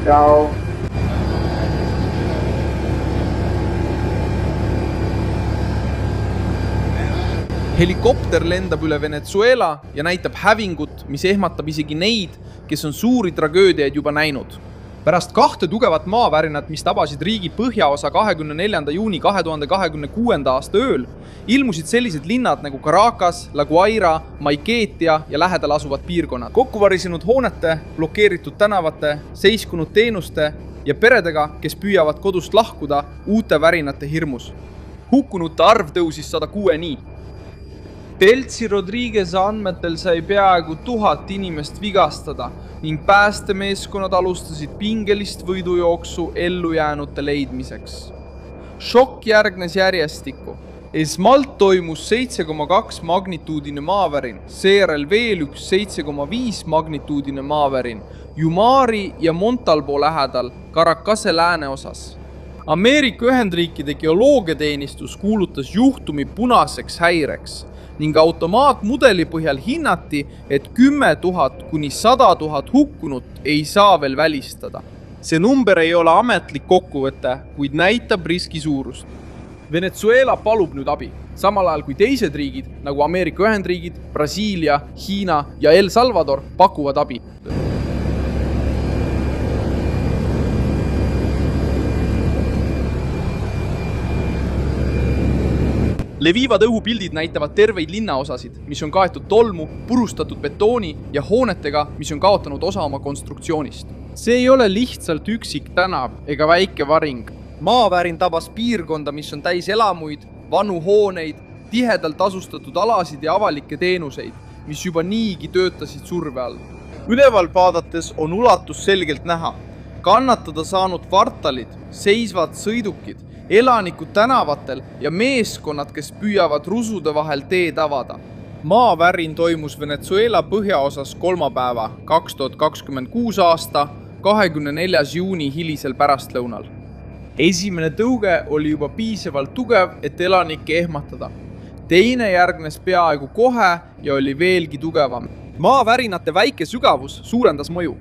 Ciao. Helikopter lendab üle Venezuela ja näitab hävingut, mis ehmatab isegi neid, kes on suuri tragöödiaid juba näinud. Pärast 2 tugevat maavärinat, mis tabasid riigi põhjaosa 24. juuni 2026. aasta ööl, ilmusid sellised linnad nagu Caracas, La Guaira, Maiquetía ja lähedal asuvad piirkonnad. Kokkuvarisenud hoonete, blokeeritud tänavate, seiskunud teenuste ja peredega, kes püüavad kodust lahkuda uute värinate hirmus. Hukkunute arv tõusis 106-ni. Delcy Rodriguez andmetel sai peaaegu 1000 inimest vigastada ning päästemeeskonnad alustasid pingelist võidujooksu ellujäänute leidmiseks. Šokk järgnes järjestikku. Esmalt toimus 7,2 magnituudine maavärin, seejärel veel üks 7,5 magnituudine maavärin Yumari ja Montalbo lähedal Caracase lääneosas. Ameerika Ühendriikide geoloogiateenistus kuulutas juhtumi punaseks häireks ning automaatmudeli põhjal hinnati, et 10 000 kuni 100 000 hukkunut ei saa veel välistada. See number ei ole ametlik kokkuvõte, kuid näitab riski suurust. Venezuela palub nüüd abi, samal ajal kui teised riigid, nagu Ameerika Ühendriigid, Brasiilia, Hiina ja El Salvador pakuvad abi. Levivad õhupildid näitavad terveid linnaosasid, mis on kaetud tolmu, purustatud betooni ja hoonetega, mis on kaotanud osa oma konstruktsioonist. See ei ole lihtsalt üksik tänav ega väike varing. Maavärin tabas piirkonda, mis on täis elamuid, vanu hooneid, tihedalt asustatud alasid ja avalikke teenuseid, mis juba niigi töötasid surve all. Üleval vaadates on ulatus selgelt näha. Kannatada saanud kvartalid, seisvad sõidukid, elanikud tänavatel ja meeskonnad, kes püüavad rusude vahel teed avada. Maavärin toimus Venezuela põhjaosas kolmapäeva 2026 aasta 24. juuni hilisel pärastlõunal. Esimene tõuge oli juba piisavalt tugev, et elanikke ehmatada. Teine järgnes peaaegu kohe ja oli veelgi tugevam. Maavärinate väike sügavus suurendas mõju.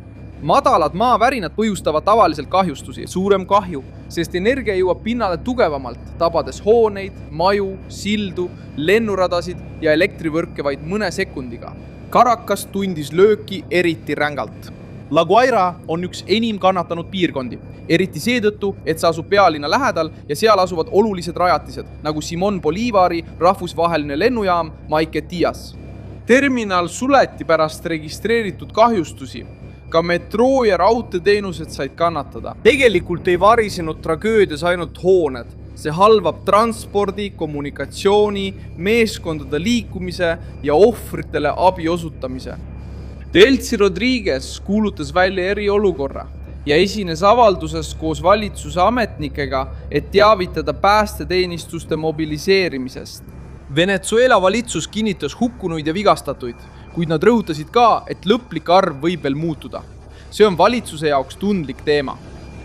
Madalad maavärinad põhjustavad tavaliselt kahjustusi, suurem kahju, sest energia jõuab pinnale tugevamalt, tabades hooneid, maju, sildu, lennuradasid ja elektrivõrke vaid mõne sekundiga. Caracas tundis lööki eriti rängalt. La Guaira on üks enim kannatanud piirkondi, eriti seetõttu, et see asub pealinna lähedal ja seal asuvad olulised rajatised, nagu Simón Bolívari rahvusvaheline lennujaam Maiquetías. Terminal suleti pärast registreeritud kahjustusi. Ka metroo ja raudteeteenused said kannatada. Tegelikult ei varisenud tragöödias ainult hooned. See halvab transpordi, kommunikatsiooni, meeskondade liikumise ja ohvritele abi osutamise. Delcy Rodriguez kuulutas välja eriolukorra ja esines avalduses koos valitsuse ametnikega, et teavitada päästeteenistuste mobiliseerimisest. Venezuela valitsus kinnitas hukkunuid ja vigastatuid, kuid nad rõhutasid ka, et lõplik arv võib veel muutuda. See on valitsuse jaoks tundlik teema.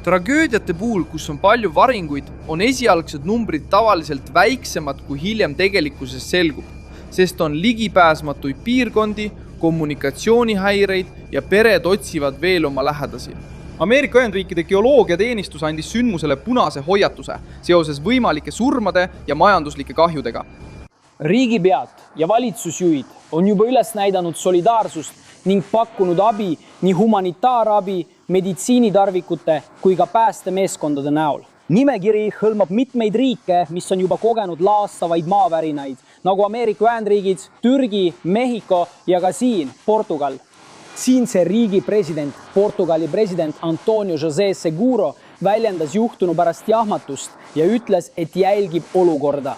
Tragöödiate puhul, kus on palju varinguid, on esialgsed numbrid tavaliselt väiksemad, kui hiljem tegelikkuses selgub, sest on ligipääsmatuid piirkondi, kommunikatsioonihäireid ja pered otsivad veel oma lähedasi. Ameerika Ühendriikide geoloogiateenistus andis sündmusele punase hoiatuse seoses võimalike surmade ja majanduslike kahjudega. Riigipead ja valitsusjuhid on juba üles näidanud solidaarsust ning pakkunud abi nii humanitaarabi, meditsiinitarvikute kui ka päästemeeskondade näol. Nimekiri hõlmab mitmeid riike, mis on juba kogenud laastavaid maavärinaid, nagu Ameerika Ühendriigid, Türgi, Mehhiko ja ka siin, Portugal. Siinse riigi president, Portugali president Antonio José Seguro väljendas juhtunu pärast jahmatust ja ütles, et jälgib olukorda.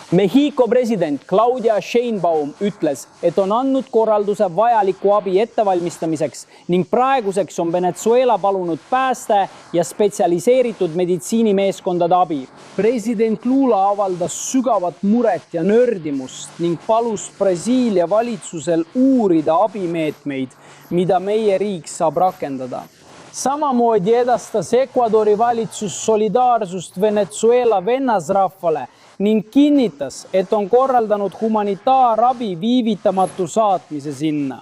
Mehhiko president Claudia Sheinbaum ütles, et on andnud korralduse vajaliku abi ettevalmistamiseks ning praeguseks on Venezuela palunud pääste ja spetsialiseeritud meditsiinimeeskondade abi. President Lula avaldas sügavat muret ja nördimust ning palus Brasiilia valitsusel uurida abimeetmeid, mida meie riik saab rakendada. Samamoodi edastas Ecuadori valitsus solidaarsust Venezuela vennasrahvale ning kinnitas, et on korraldanud humanitaarabi viivitamatu saatmise sinna.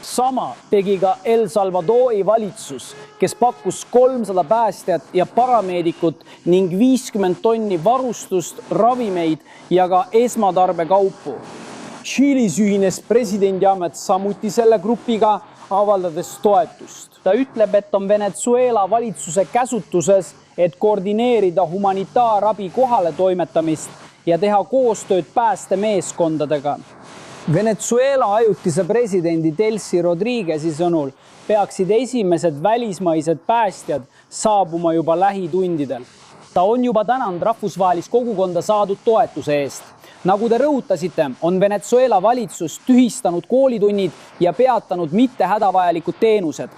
Sama tegi ka El Salvadori valitsus, kes pakkus 300 päästjat ja parameedikut ning 50 tonni varustust, ravimeid ja ka esmatarbekaupu. Tšiilis ühines presidendi amet samuti selle grupiga, avaldades toetust. Ta ütleb, et on Venezuela valitsuse käsutuses, et koordineerida humanitaarabi kohale toimetamist ja teha koostööd päästemeeskondadega. Venezuela ajutise presidendi Delcy Rodriguez'i sõnul peaksid esimesed välismaised päästjad saabuma juba lähitundidel. Ta on juba tänanud rahvusvahelist kogukonda saadud toetuse eest. Nagu te rõhutasite, on Venezuela valitsus tühistanud koolitunnid ja peatanud mitte hädavajalikud teenused.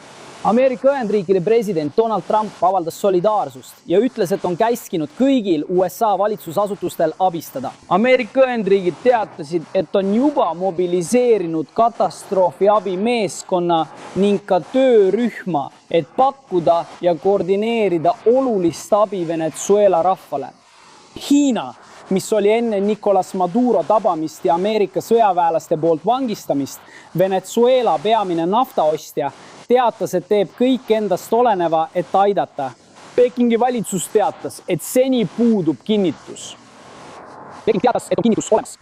Ameerika Ühendriikide president Donald Trump avaldas solidaarsust ja ütles, et on käskinud kõigil USA valitsusasutustel abistada. Ameerika Ühendriigid teatasid, et on juba mobiliseerinud katastroofiabi meeskonna ning ka töörühma, et pakkuda ja koordineerida olulist abi Venezuela rahvale. Hiina, mis oli enne Nicolas Maduro tabamist ja Ameerika sõjaväelaste poolt vangistamist, Venezuela peamine naftaostja, teatas, et teeb kõik endast oleneva, et aidata. Pekingi valitsus teatas, et seni puudub kinnitus. Peking teatas, et on kinnitus olemas.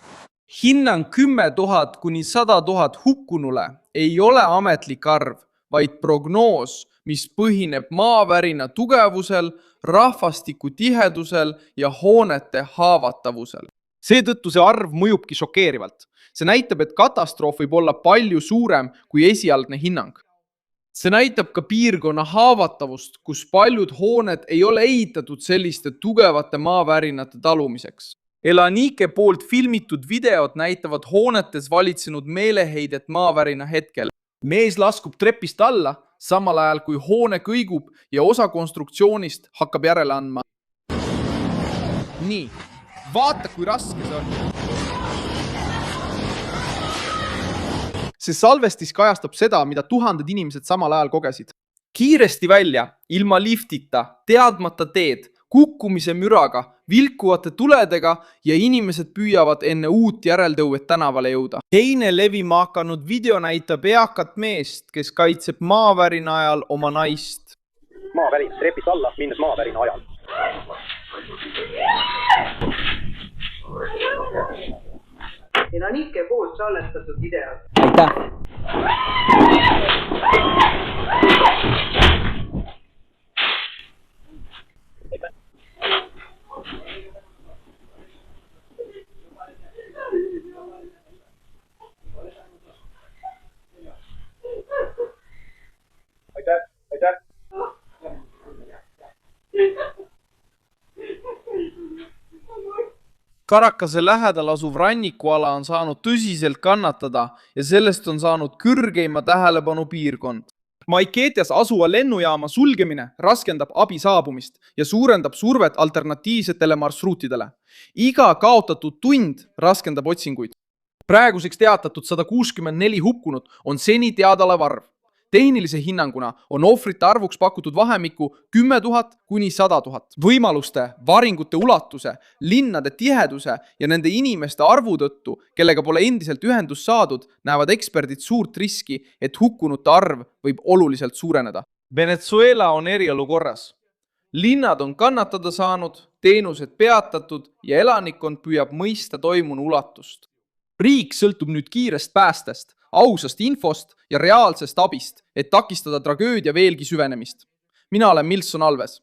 Hinnang 10 000 kuni 100 000 hukkunule ei ole ametlik arv, vaid prognoos, mis põhineb maavärina tugevusel, rahvastiku tihedusel ja hoonete haavatavusel. Seetõttu see arv mõjubki šokeerivalt. See näitab, et katastroof võib olla palju suurem kui esialgne hinnang. See näitab ka piirkonna haavatavust, kus paljud hooned ei ole ehitatud selliste tugevate maavärinate talumiseks. Elanike poolt filmitud videod näitavad hoonetes valitsenud meeleheidet maavärina hetkel. Mees laskub trepist alla, samal ajal kui hoone kõigub ja osa konstruktsioonist hakkab järele andma. Nii, vaata kui raske see on. See salvestis kajastab seda, mida tuhanded inimesed samal ajal kogesid. Kiiresti välja, ilma liftita, teadmata teed, kukkumise müraga, vilkuvate tuledega ja inimesed püüavad enne uut järeltõuet tänavale jõuda. Teine levima hakanud video näitab eakat meest, kes kaitseb maavärina ajal oma naist. Maavärin trepist alla, minnes maavärina ajal. Elanike poolt salvestatud videod. Aitäh! Aitäh! Karakase lähedal asuv rannikuala on saanud tõsiselt kannatada ja sellest on saanud kõrgeima tähelepanu piirkond. Maiketias asuva lennujaama sulgemine raskendab abi saabumist ja suurendab survet alternatiivsetele marsruutidele. Iga kaotatud tund raskendab otsinguid. Praeguseks teatatud 164 hukkunut on seni teadaolev arv. Tehnilise hinnanguna on ohvrite arvuks pakutud vahemikku 10 000 kuni 100 000. Võimaluste, varingute ulatuse, linnade tiheduse ja nende inimeste arvu tõttu, kellega pole endiselt ühendus saadud, näevad eksperdid suurt riski, et hukkunute arv võib oluliselt suureneda. Venezuela on eriolukorras. Linnad on kannatada saanud, teenused peatatud ja elanikkond püüab mõista toimunu ulatust. Riik sõltub nüüd kiirest päästest, ausast infost ja reaalsest abist, et takistada tragöödia veelgi süvenemist. Mina olen Milson Alves.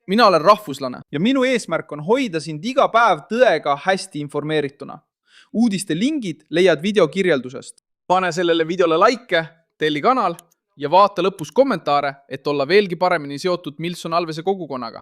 Mina olen rahvuslane ja minu eesmärk on hoida sind iga päev tõega hästi informeerituna. Uudiste lingid leiad video kirjeldusest. Pane sellele videole like, telli kanal ja vaata lõpus kommentaare, et olla veelgi paremini seotud Milson Alvese kogukonnaga.